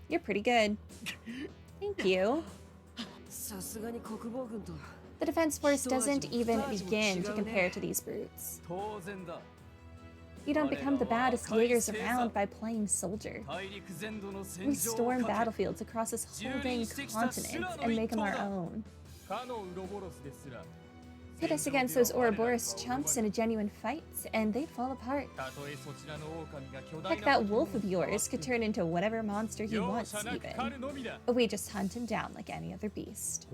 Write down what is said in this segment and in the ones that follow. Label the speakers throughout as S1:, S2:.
S1: You're pretty good. Thank you. The defense force doesn't even begin to compare to these brutes. You don't become the baddest Jaegers around by playing soldier. We storm battlefields across this whole dang continent and make them our own. Pit us against those Ouroboros chumps in a genuine fight, and they'd fall apart. Heck, that wolf of yours could turn into whatever monster he wants, even. We just hunt him down like any other beast.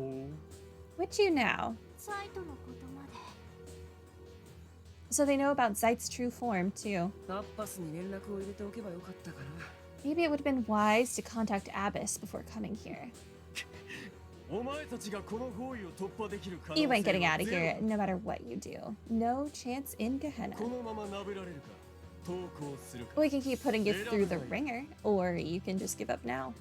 S1: Which you now. So they know about Zeit's true form, too. Maybe it would have been wise to contact Abyss before coming here. You ain't getting out of here, no matter what you do. No chance in Gehenna. We can keep putting you through the ringer, or you can just give up now.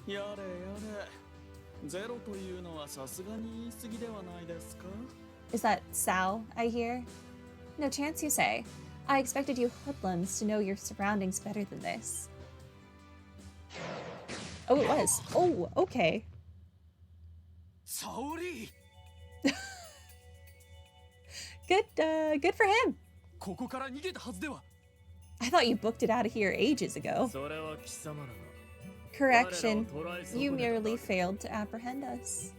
S1: Is that Sao, I hear? No chance, you say. I expected you hoodlums to know your surroundings better than this. Oh, it was. Oh, okay. Good for him. I thought you booked it out of here ages ago. Correction, you merely failed to apprehend us.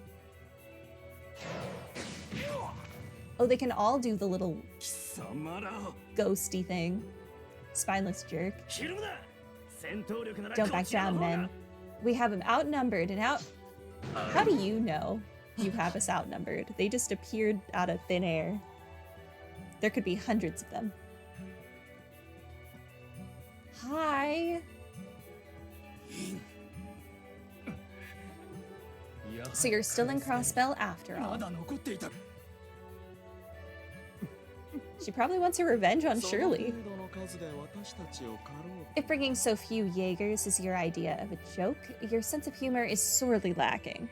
S1: Oh, they can all do the little ghosty thing. Spineless jerk. Don't back down, men. We have them outnumbered and out... How do you know you have us outnumbered? They just appeared out of thin air. There could be hundreds of them. Hi. So you're still in Crossbell after all. She probably wants her revenge on Shirley. If bringing so few Jaegers is your idea of a joke, your sense of humor is sorely lacking.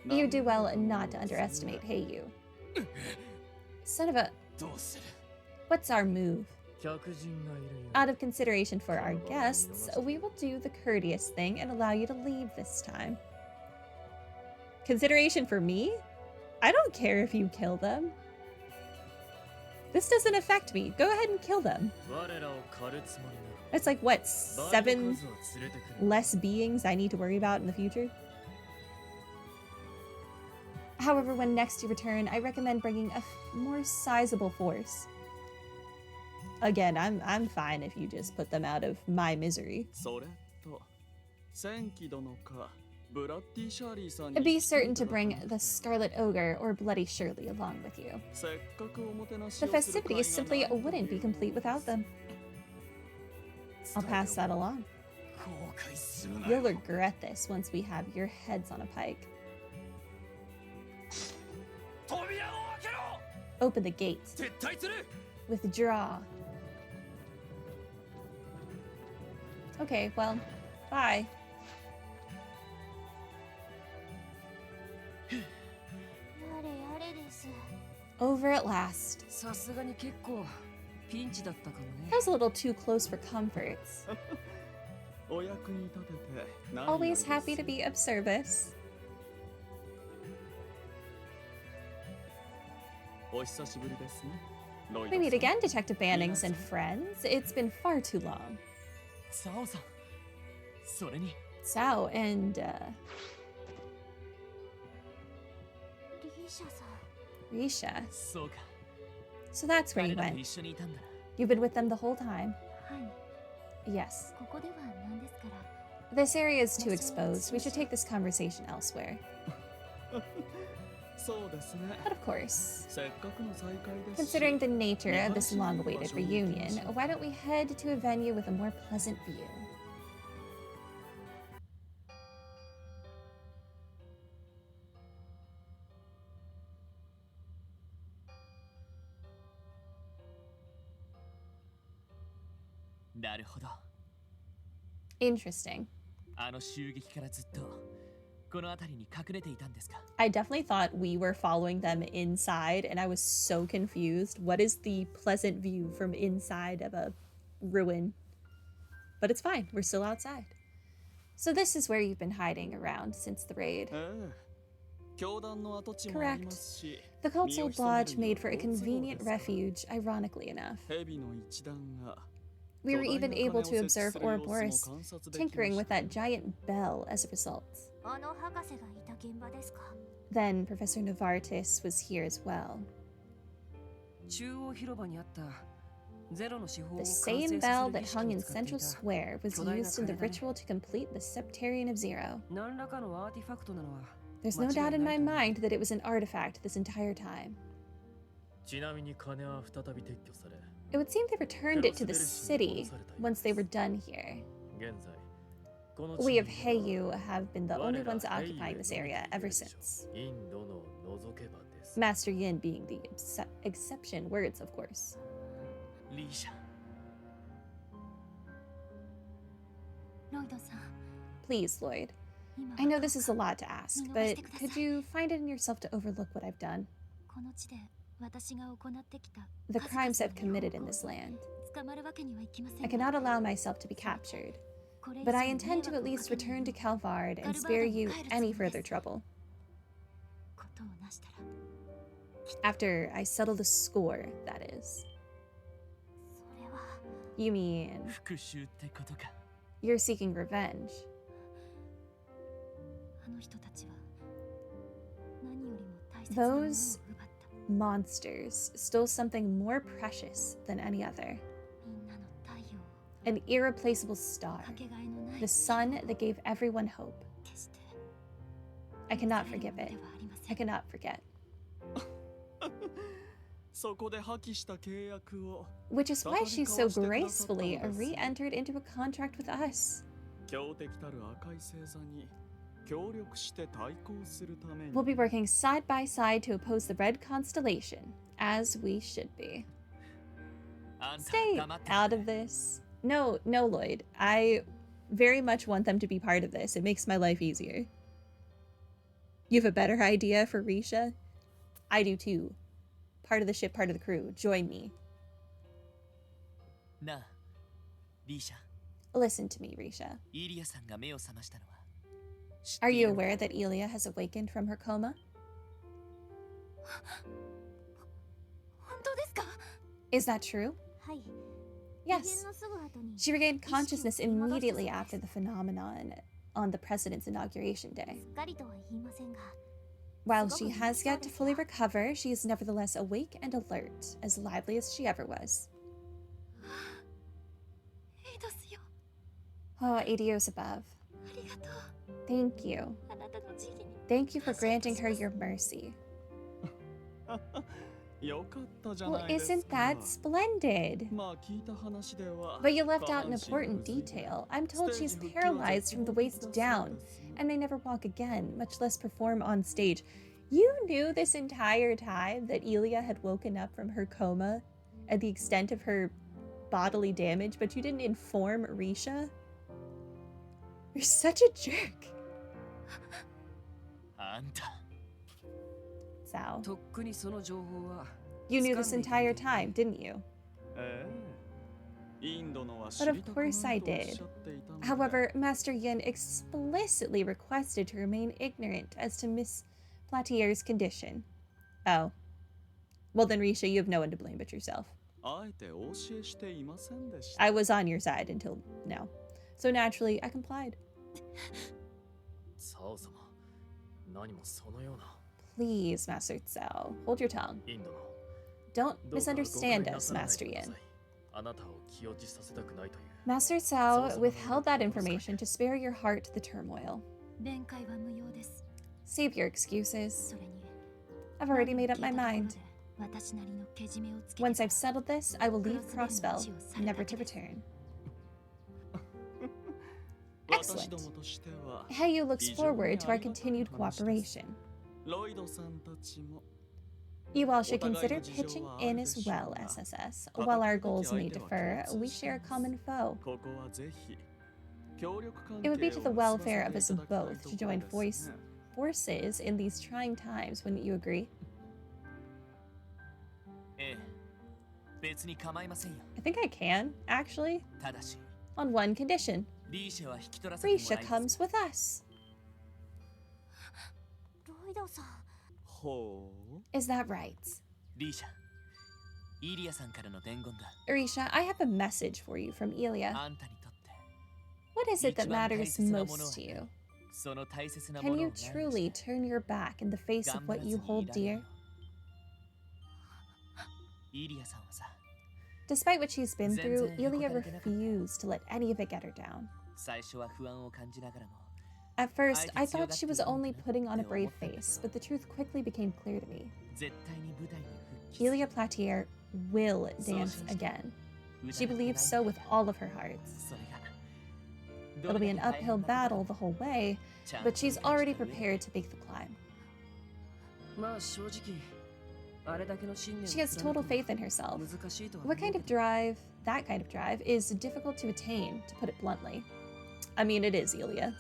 S1: You do well not to underestimate Heiyu. Son of a... What's our move? Out of consideration for our guests, we will do the courteous thing and allow you to leave this time. Consideration for me? I don't care if you kill them. This doesn't affect me. Go ahead and kill them. It's like, what, 7 less beings I need to worry about in the future? However, when next you return, I recommend bringing a more sizable force. Again, I'm fine if you just put them out of my misery. Be certain to bring the Scarlet Ogre or Bloody Shirley along with you. The festivities simply wouldn't be complete without them. I'll pass that along. You'll regret this once we have your heads on a pike. Open the gate. Withdraw. Okay, well, bye. Over at last. That was a little too close for comforts. Always happy to be of service. We meet again, Detective Bannings and friends. It's been far too long. Sao and, Rixia. So that's where you went. You've been with them the whole time? Yes. This area is too exposed. We should take this conversation elsewhere. But of course, considering the nature of this long-awaited reunion, why don't we head to a venue with a more pleasant view? Interesting. I definitely thought we were following them inside, and I was so confused. What is the pleasant view from inside of a ruin? but it's fine. We're still outside. So this is where you've been hiding around since the raid. Correct. The cult's old lodge made for a convenient refuge, ironically enough. We were even able to observe Ouroboros tinkering with that giant bell as a result. Then Professor Novartis was here as well. The same bell that hung in Central Square was used in the ritual to complete the Septarian of Zero. There's no doubt in my mind that it was an artifact this entire time. It would seem they returned it to the city once they were done here. We of Heiyu have been the only ones occupying this area ever since. Master Yin being the exception, words of course. Please, Lloyd. I know this is a lot to ask, but could you find it in yourself to overlook what I've done? The crimes I've committed in this land. I cannot allow myself to be captured, but I intend to at least return to Calvard and spare you any further trouble. After I settle the score, that is. You mean you're seeking revenge? Those monsters stole something more precious than any other. An irreplaceable star. The sun that gave everyone hope. I cannot forgive it. I cannot forget. Which is why she so gracefully re-entered into a contract with us. We'll be working side by side to oppose the Red Constellation, as we should be. Stay out of this. No, Lloyd. I very much want them to be part of this. It makes my life easier. You have a better idea for Rixia? I do too. Part of the ship, part of the crew. Join me. Listen to me, Rixia. Are you aware that Ilia has awakened from her coma? Is that true? Yes. She regained consciousness immediately after the phenomenon on the President's inauguration day. While she has yet to fully recover, she is nevertheless awake and alert, as lively as she ever was. Oh, Adios above. Thank you. Thank you for granting her your mercy. Well, isn't that splendid? But you left out an important detail. I'm told she's paralyzed from the waist down and may never walk again, much less perform on stage. You knew this entire time that Ilia had woken up from her coma and the extent of her bodily damage, but you didn't inform Rixia? You're such a jerk. Sao. You knew this entire time, didn't you? But of course I did. However, Master Yin explicitly requested to remain ignorant as to Miss Platier's condition. Oh. Well then, Rixia, you have no one to blame but yourself. I was on your side until now. So naturally, I complied. Please, Master Tsao, hold your tongue. Don't misunderstand us, Master Yin. Master Tsao withheld that information to spare your heart the turmoil. Save your excuses. I've already made up my mind. Once I've settled this, I will leave Crossbell, never to return. Excellent. Heiyu looks forward to our continued cooperation. You all should consider pitching in as well, SSS. While our goals may differ, we share a common foe. It would be to the welfare of us both to join forces in these trying times, wouldn't you agree? I think I can, actually. On one condition. Rixia comes with us. Is that right? Rixia, I have a message for you from Ilia. What is it that matters most to you? Can you truly turn your back in the face of what you hold dear? Despite what she's been through, Ilia refused to let any of it get her down. At first, I thought she was only putting on a brave face, but the truth quickly became clear to me. Ilia Platier will dance again. She believes so with all of her heart. It'll be an uphill battle the whole way, but she's already prepared to make the climb. She has total faith in herself. What kind of drive, that kind of drive, is difficult to attain, to put it bluntly. I mean, it is Ilia.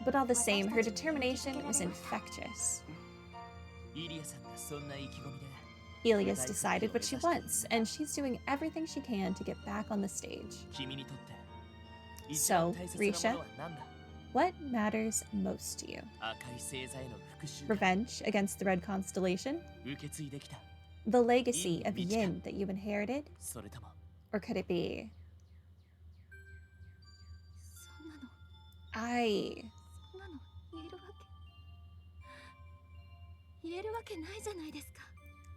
S1: But all the same, her determination was infectious. Ilia's decided what she wants, and she's doing everything she can to get back on the stage. So, Rixia, what matters most to you? Revenge against the Red Constellation? The legacy of Yin that you inherited? Or could it be...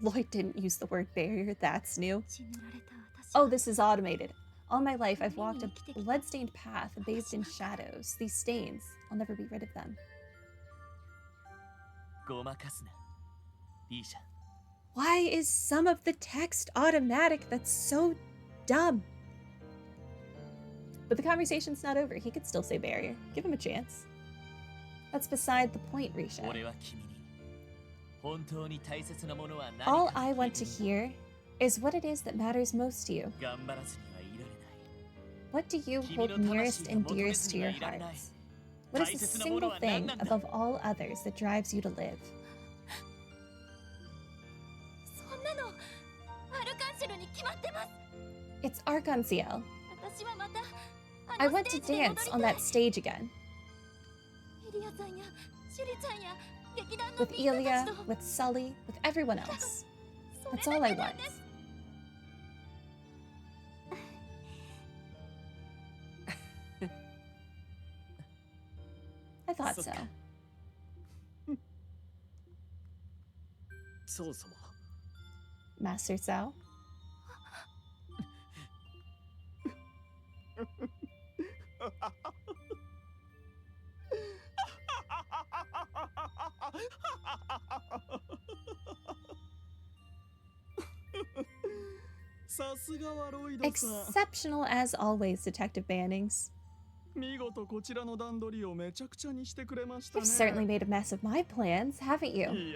S1: Lloyd didn't use the word barrier, that's new. Oh, this is automated. All my life, I've walked a blood-stained path bathed in shadows. These stains, I'll never be rid of them. Why is some of the text automatic? That's so dumb. But the conversation's not over. He could still say barrier. Give him a chance. That's beside the point, Rixia. All I want to hear is what it is that matters most to you. What do you hold nearest and dearest to your heart? What is the single thing above all others that drives you to live? It's Arc-en-Ciel. I want to dance on that stage again. With Ilia, with Sully, with everyone else. That's all I want. I thought so. Master Cao? Exceptional as always, Detective Bannings. You've certainly made a mess of my plans, haven't you?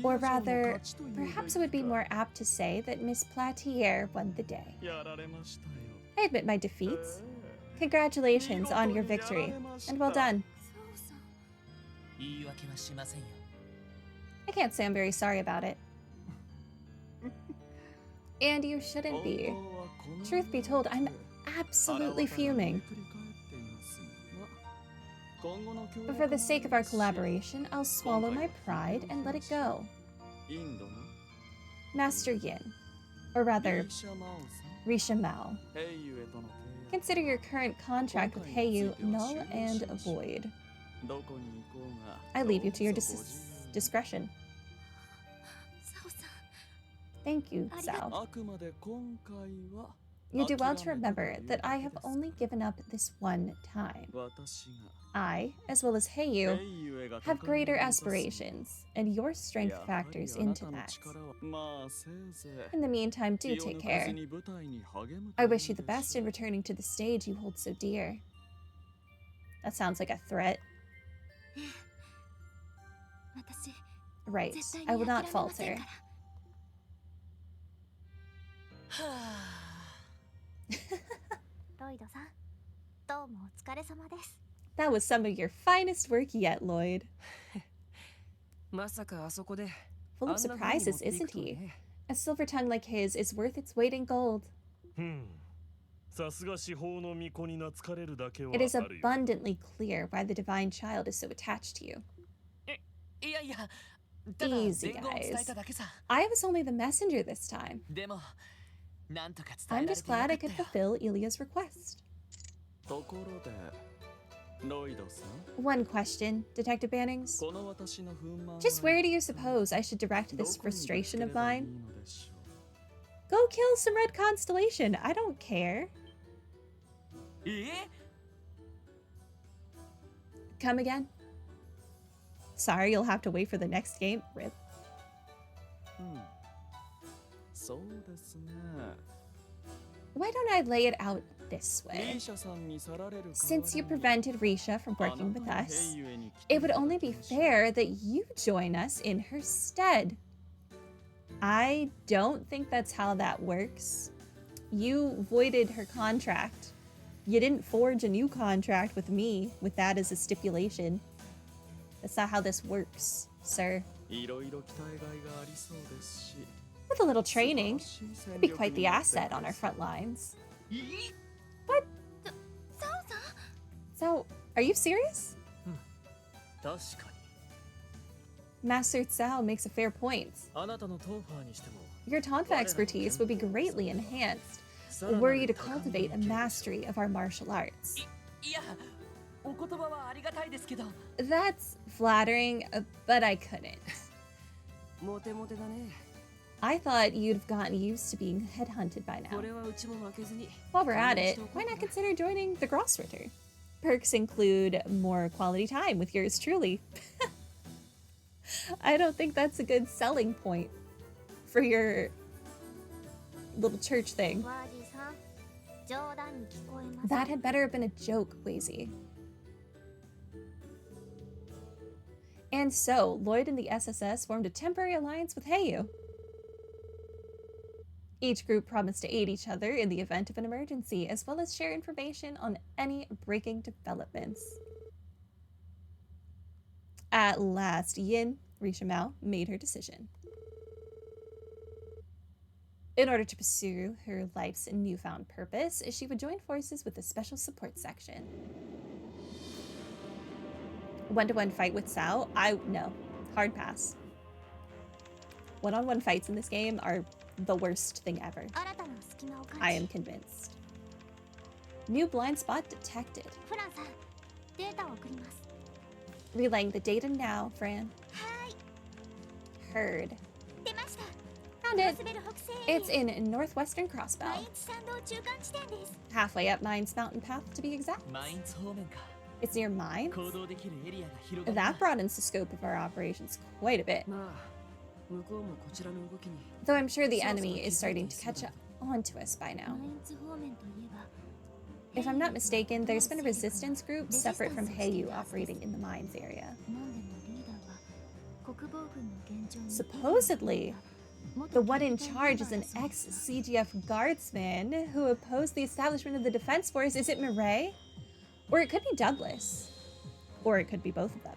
S1: Or rather, perhaps it would be more apt to say that Miss Platier won the day. I admit my defeats. Congratulations on your victory, and well done. I can't say I'm very sorry about it. And you shouldn't be. Truth be told, I'm absolutely fuming. But for the sake of our collaboration, I'll swallow my pride and let it go. Master Yin, or rather, Rixia Mao. Consider your current contract with Heiyu null and void. I leave you to your discretion. Thank you, Cao. You do well to remember that I have only given up this one time. I, as well as Heiyu, have greater aspirations, and your strength factors into that. In the meantime, do take care. I wish you the best in returning to the stage you hold so dear. That sounds like a threat. Right, I will not falter. That was some of your finest work yet, Lloyd. Full of surprises, isn't he? A silver tongue like his is worth its weight in gold. It is abundantly clear why the divine child is so attached to you. Easy, guys. I was only the messenger this time. I'm just glad I could fulfill Ilya's request. One question, Detective Bannings. Just where do you suppose I should direct this frustration of mine? Go kill some red constellation. I don't care. Come again? Sorry, you'll have to wait for the next game. Rip. Why don't I lay it out this way? Since you prevented Rixia from working with us, it would only be fair that you join us in her stead. I don't think that's how that works. You voided her contract. You didn't forge a new contract with me with that as a stipulation. That's not how this works, sir. With a little training, you'd be quite the asset on our front lines. What? So, are you serious? Master Tsao makes a fair point. Your Tonfa expertise would be greatly enhanced were you to cultivate a mastery of our martial arts. That's flattering, but I couldn't. I thought you'd have gotten used to being headhunted by now. While we're at it, why not consider joining the Grossritter? Perks include more quality time with yours truly. I don't think that's a good selling point for your little church thing. That had better have been a joke, Wazy. And so, Lloyd and the SSS formed a temporary alliance with Heiyu. Each group promised to aid each other in the event of an emergency, as well as share information on any breaking developments. At last, Yin, Rixia Mao, made her decision. In order to pursue her life's newfound purpose, she would join forces with the Special Support Section. One-to-one fight with Sao? No. Hard pass. One-on-one fights in this game are the worst thing ever. I am convinced. New blind spot detected. Relaying the data now, Fran. Heard. Found it. It's in northwestern Crossbell. Halfway up Mines Mountain Path, to be exact. It's near Mines? That broadens the scope of our operations quite a bit. Though I'm sure the enemy is starting to catch up onto us by now. If I'm not mistaken, there's been a resistance group separate from Heiyu operating in the mines area. Supposedly, the one in charge is an ex-CGF guardsman who opposed the establishment of the Defense Force. Is it Mireille? Or it could be Douglas. Or it could be both of them.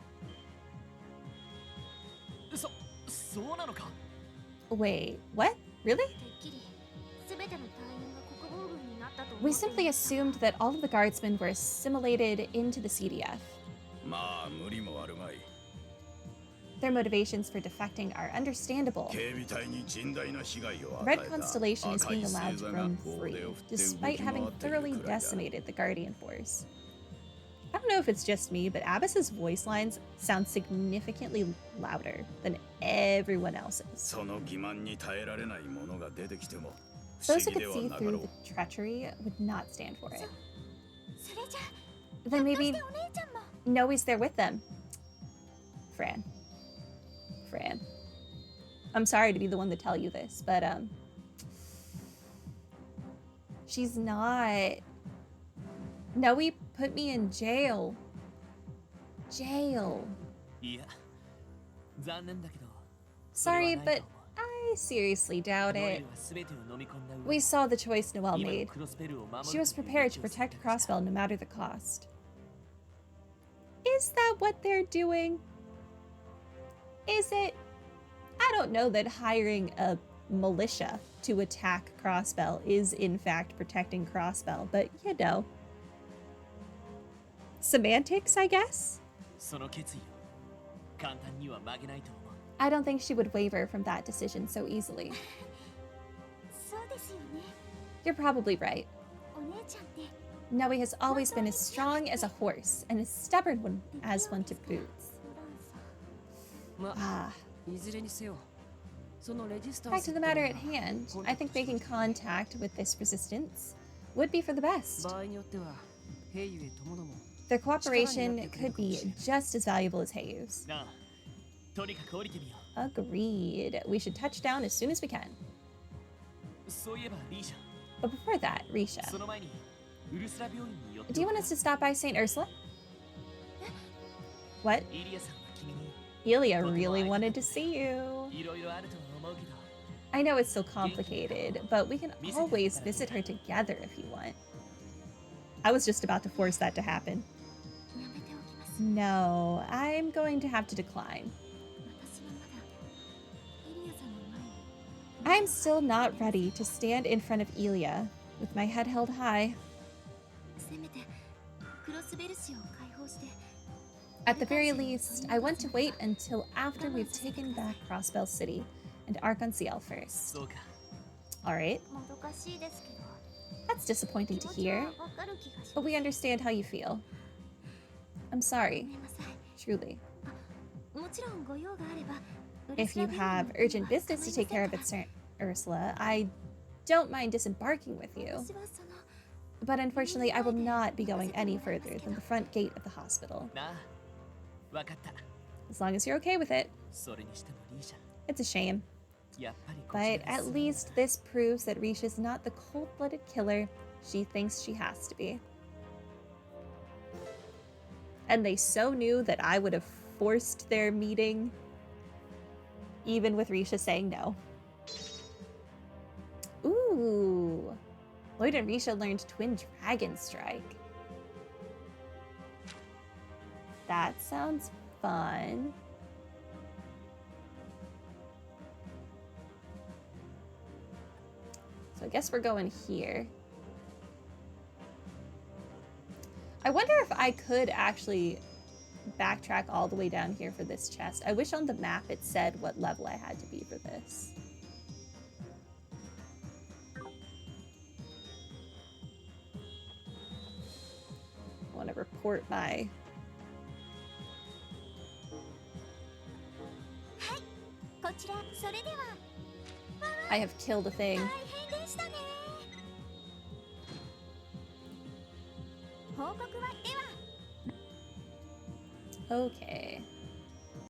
S1: Wait, what? Really? We simply assumed that all of the guardsmen were assimilated into the CDF. Their motivations for defecting are understandable. Red Constellation is being allowed to roam free, despite having thoroughly decimated the Guardian Force. I don't know if it's just me, but Abbas's voice lines sound significantly louder than everyone else's. Those who could see through the treachery would not stand for it. Then maybe Noe's there with them. Fran. I'm sorry to be the one to tell you this, but she's not. Noe put me in jail. Sorry, but I seriously doubt it. We saw the choice Noelle made. She was prepared to protect Crossbell no matter the cost. Is that what they're doing? Is it? I don't know that hiring a militia to attack Crossbell is in fact protecting Crossbell, but you know. Semantics, I guess? I don't think she would waver from that decision so easily. You're probably right. Noe has always been as strong as a horse and as stubborn as one to boot. Back to the matter at hand, I think making contact with this resistance would be for the best. Their cooperation could be just as valuable as Heiyu's. Agreed. We should touch down as soon as we can. But before that, Rixia. Do you want us to stop by St. Ursula? What? Ilia really wanted to see you. I know it's so complicated, but we can always visit her together if you want. I was just about to force that to happen. No, I'm going to have to decline. I'm still not ready to stand in front of Ilia with my head held high. At the very least, I want to wait until after we've taken back Crossbell City and Arc-en-Ciel first. Alright. That's disappointing to hear, but we understand how you feel. I'm sorry, truly. If you have urgent business to take care of at St. Ursula, I don't mind disembarking with you. But unfortunately, I will not be going any further than the front gate of the hospital. As long as you're okay with it. It's a shame. But at least this proves that Risha's not the cold-blooded killer she thinks she has to be. And they so knew that I would have forced their meeting, even with Rixia saying no. Ooh. Lloyd and Rixia learned Twin Dragon Strike. That sounds fun. So I guess we're going here. I wonder if I could actually backtrack all the way down here for this chest. I wish on the map it said what level I had to be for this. I want to report my... I have killed a thing. Okay.